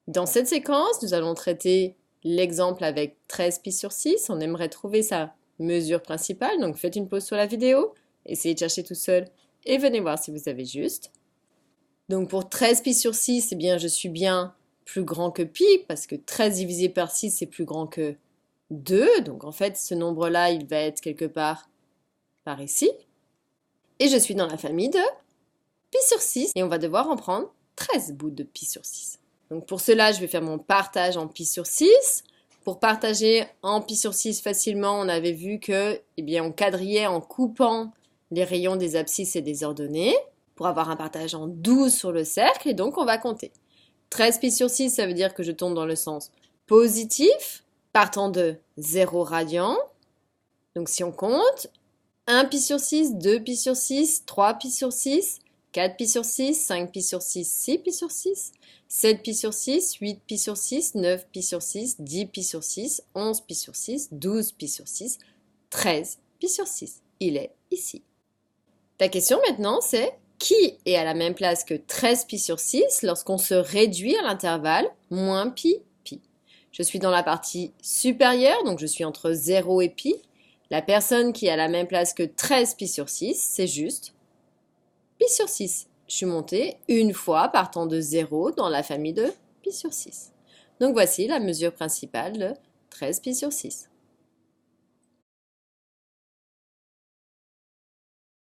Dans cette séquence, nous allons traiter l'exemple avec 13 pi sur 6. On aimerait trouver sa mesure principale, donc faites une pause sur la vidéo, essayez de chercher tout seul et venez voir si vous avez juste. Donc pour 13 pi sur 6, eh bien, je suis bien plus grand que pi, parce que 13 divisé par 6, c'est plus grand que 2. Donc en fait, ce nombre-là, il va être quelque part par ici. Et je suis dans la famille de pi sur 6, et on va devoir en prendre 13 bouts de pi sur 6. Donc pour cela, je vais faire mon partage en pi sur 6. Pour partager en pi sur 6 facilement, on avait vu que, eh bien, on quadrillait en coupant les rayons des abscisses et des ordonnées pour avoir un partage en 12 sur le cercle, et donc on va compter. 13 pi sur 6, ça veut dire que je tombe dans le sens positif, partant de 0 radian. Donc si on compte, 1 pi sur 6, 2 pi sur 6, 3 pi sur 6, 4 pi sur 6, 5 pi sur 6, 6 pi sur 6, 7 pi sur 6, 8 pi sur 6, 9 pi sur 6, 10 pi sur 6, 11 pi sur 6, 12 pi sur 6, 13 pi sur 6. Il est ici. La question maintenant, c'est qui est à la même place que 13 pi sur 6 lorsqu'on se réduit à l'intervalle moins pi, pi? Je suis dans la partie supérieure, donc je suis entre 0 et pi. La personne qui est à la même place que 13 pi sur 6, c'est juste pi sur 6. Je suis montée une fois partant de 0 dans la famille de pi sur 6. Donc voici la mesure principale de 13 pi sur 6.